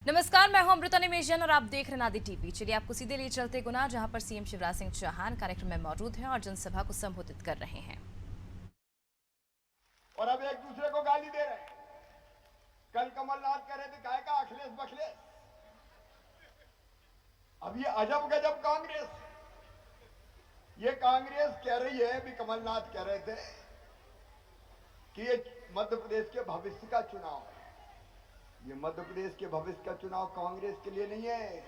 नमस्कार, मैं हूं अमृता निमेशन और आप देख रहे हैं नादी टीवी। चलिए आपको सीधे ले चलते गुना, जहां पर सीएम शिवराज सिंह चौहान कार्यक्रम में मौजूद हैं और जनसभा को संबोधित कर रहे हैं। और अब एक दूसरे को गाली दे रहे हैं। कल कमलनाथ कह रहे थे काय का अखिलेश बखलेश। अब ये अजब गजब कांग्रेस, ये कांग्रेस कह रही है, भी कमलनाथ कह रहे थे कि ये मध्य प्रदेश के भविष्य का चुनाव है। ये मध्य प्रदेश के भविष्य का चुनाव कांग्रेस के लिए नहीं है,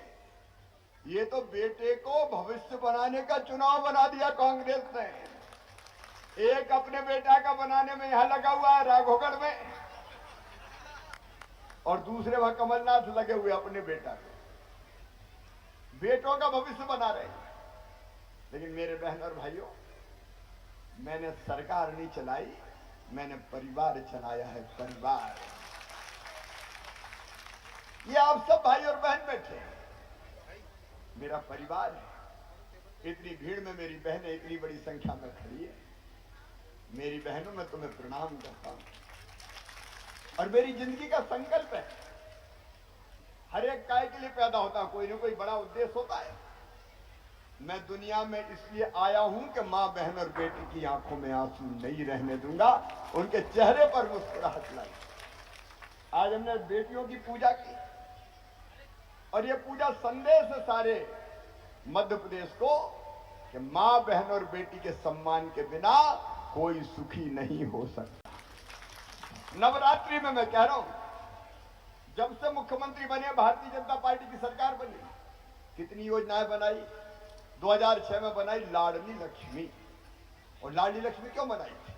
ये तो बेटे को भविष्य बनाने का चुनाव बना दिया कांग्रेस ने। एक अपने बेटा का बनाने में यहां लगा हुआ है राघोगढ़ में, और दूसरे वहां कमलनाथ लगे हुए अपने बेटा को, बेटों का भविष्य बना रहे हैं। लेकिन मेरे बहन और भाइयों, मैंने सरकार नहीं चलाई, मैंने परिवार चलाया है। परिवार, ये आप सब भाई और बहन बैठे हैं, मेरा परिवार है। इतनी भीड़ में मेरी बहनें इतनी बड़ी संख्या में खड़ी है। मेरी बहनों, मैं तुम्हें प्रणाम करता हूं। और मेरी जिंदगी का संकल्प है, हर एक काय के लिए पैदा होता, कोई ना कोई बड़ा उद्देश्य होता है। मैं दुनिया में इसलिए आया हूं कि मां, बहन और बेटी की आंखों में आंसू नहीं रहने दूंगा, उनके चेहरे पर मुस्कुराहट लाई। आज हमने बेटियों की पूजा की, और ये पूजा संदेश है सारे मध्य प्रदेश को कि मां, बहन और बेटी के सम्मान के बिना कोई सुखी नहीं हो सकता। नवरात्रि में मैं कह रहा हूं, जब से मुख्यमंत्री बने, भारतीय जनता पार्टी की सरकार बनी, कितनी योजनाएं बनाई। 2006 में बनाई लाडली लक्ष्मी। और लाडली लक्ष्मी क्यों बनाई थी?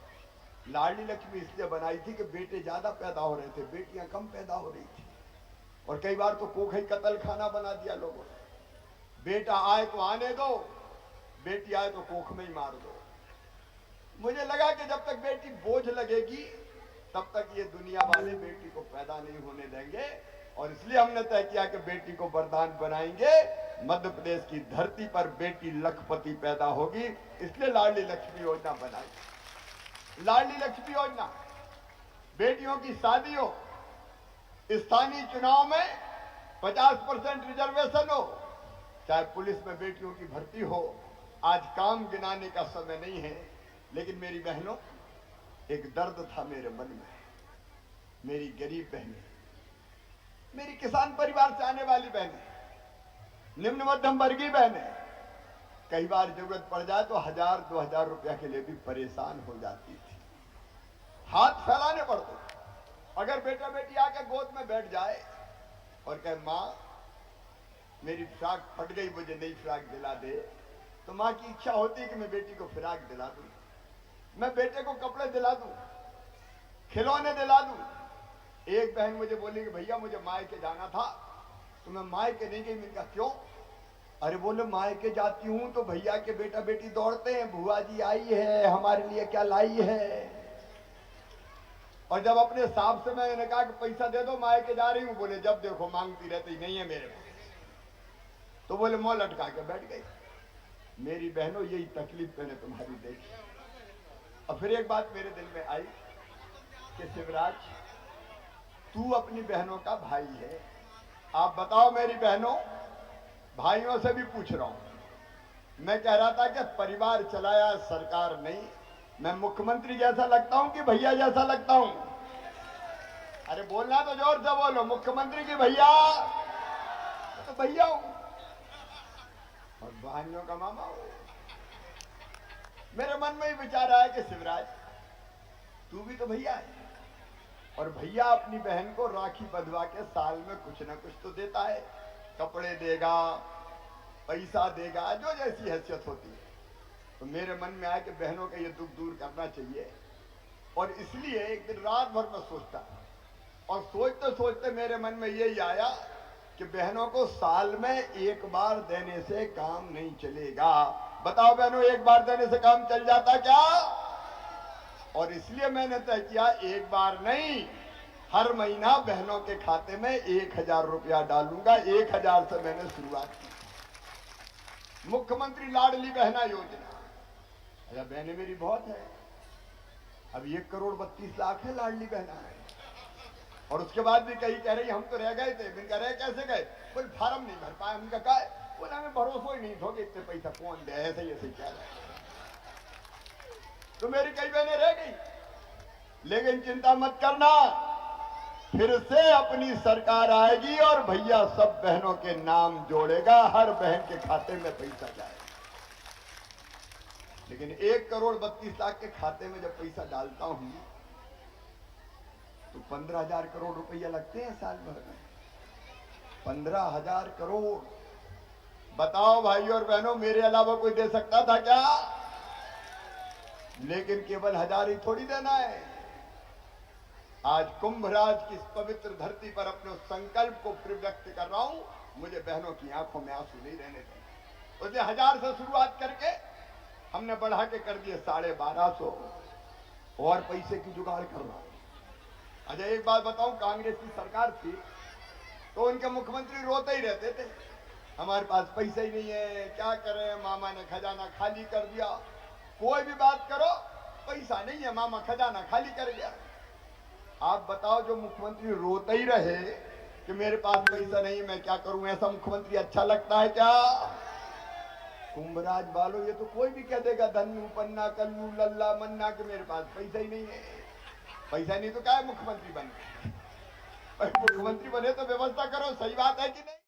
लाडली लक्ष्मी इसलिए बनाई थी कि बेटे ज्यादा पैदा हो रहे थे, बेटियां कम पैदा हो रही थी। और कई बार तो कोख ही कत्ल खाना बना दिया लोगों ने। बेटा आए तो आने दो, बेटी आए तो कोख में ही मार दो। मुझे लगा कि जब तक बेटी बोझ लगेगी, तब तक ये दुनिया वाले बेटी को पैदा नहीं होने देंगे। और इसलिए हमने तय किया कि बेटी को वरदान बनाएंगे। मध्य प्रदेश की धरती पर बेटी लखपति पैदा होगी, इसलिए लाडली लक्ष्मी योजना बनाई। लाडली लक्ष्मी योजना, बेटियों की शादी हो, स्थानीय चुनाव में 50% रिजर्वेशन हो, चाहे पुलिस में बेटियों की भर्ती हो। आज काम गिनाने का समय नहीं है, लेकिन मेरी बहनों, एक दर्द था मेरे मन में। मेरी गरीब बहनें, मेरी किसान परिवार से आने वाली बहनें, निम्न मध्यम वर्गीय बहनें, कई बार जरूरत पड़ जाए तो 1000-2000 रुपया के लिए भी परेशान हो जाती थी, हाथ फैलाने पड़ते। अगर बेटा बेटी आके गोद में बैठ जाए और कहे मां, मेरी फ्राक फट गई, मुझे नई फ्राक दिला दे, तो मां की इच्छा होती है कि मैं बेटी को फ्राक दिला दूं, मैं बेटे को कपड़े दिला दूं, खिलौने दिला दूं। एक बहन मुझे बोली कि भैया मुझे मायके जाना था, तो मैं मायके नहीं गई। मैंने कहा क्यों? अरे बोले मायके जाती हूं तो भैया के बेटा बेटी दौड़ते हैं, बुआ जी आई है, हमारे लिए क्या लाई है। और जब अपने साहब से मैंने कहा कि पैसा दे दो, मायके जा रही हूं, बोले जब देखो मांगती रहती, नहीं है मेरे पास। तो बोले मुंह लटका के बैठ गई। मेरी बहनों, यही तकलीफ मैंने तुम्हारी देखी। और फिर एक बात मेरे दिल में आई कि शिवराज, तू अपनी बहनों का भाई है, आप बताओ मेरी बहनों, भाइयों से भी पूछ रहा हूं। मैं कह रहा था कि परिवार चलाया, सरकार नहीं। मैं मुख्यमंत्री जैसा लगता हूं कि भैया जैसा लगता हूं? अरे बोलना तो जोर से बोलो, मुख्यमंत्री की भैया? तो भैया हूं, और बहनियों का मामा हूं। मेरे मन में ही विचार आया कि शिवराज, तू भी तो भैया है, और भैया अपनी बहन को राखी बंधवा के साल में कुछ ना कुछ तो देता है, कपड़े देगा, पैसा देगा, जो जैसी हैसियत होती है। तो मेरे मन में आया कि बहनों का ये दुख दूर करना चाहिए। और इसलिए एक दिन रात भर में सोचता, और सोचते सोचते मेरे मन में यही आया कि बहनों को साल में एक बार देने से काम नहीं चलेगा। बताओ बहनों, एक बार देने से काम चल जाता क्या? और इसलिए मैंने तय किया, एक बार नहीं, हर महीना बहनों के खाते में 1000 रुपया डालूंगा। 1000 से मैंने शुरुआत की। मुख्यमंत्री लाडली बहना योजना। अरे बहनें मेरी बहुत है, अब 1 करोड़ 32 लाख है लाडली बहना है। और उसके बाद भी कहीं कह रही हम तो रह गए थे। मैंने कह रहे कैसे गए? कोई फार्म नहीं भर पाया। उनका कहा बोला हमें भरोसा ही नहीं था कि इतने पैसा कौन दे, ऐसे ऐसे क्या रहे। तो मेरी कई बहनें रह गई, लेकिन चिंता मत करना, फिर से अपनी सरकार आएगी और भैया सब बहनों के नाम जोड़ेगा, हर बहन के खाते में पैसा जाएगा। लेकिन 1,32,00,000 के खाते में जब पैसा डालता हूं तो 15,000 करोड़ रुपया लगते हैं साल भर में। 15,000 करोड़। बताओ भाई और बहनों, मेरे अलावा कोई दे सकता था क्या? लेकिन केवल 1,000 ही थोड़ी देना है। आज कुंभराज की इस पवित्र धरती पर अपने संकल्प को व्यक्त कर रहा हूं, मुझे बहनों की आंखों में आंसू नहीं रहने दें। उसने 1,000 से शुरुआत करके हमने बढ़ा के कर दिए 1250 और पैसे की जुगाड़ कर रहा हूं। अच्छा एक बात बताऊं, कांग्रेस की सरकार थी तो उनके मुख्यमंत्री रोते ही रहते थे, हमारे पास पैसे ही नहीं है, क्या करें, मामा ने खजाना खाली कर दिया। कोई भी बात करो, पैसा नहीं है, मामा खजाना खाली कर गया। आप बताओ, जो मुख्यमंत्री रोते ही रहे कि मेरे पास पैसा नहीं, मैं क्या करूं, ऐसा मुख्यमंत्री अच्छा लगता है क्या? कुंभराज वालों, ये तो कोई भी कह देगा धन्नू पन्ना कल्लू लल्ला मन्ना कि मेरे पास पैसा ही नहीं है। पैसा नहीं तो क्या है मुख्यमंत्री बने? मुख्यमंत्री बने तो व्यवस्था करो, सही बात है कि नहीं?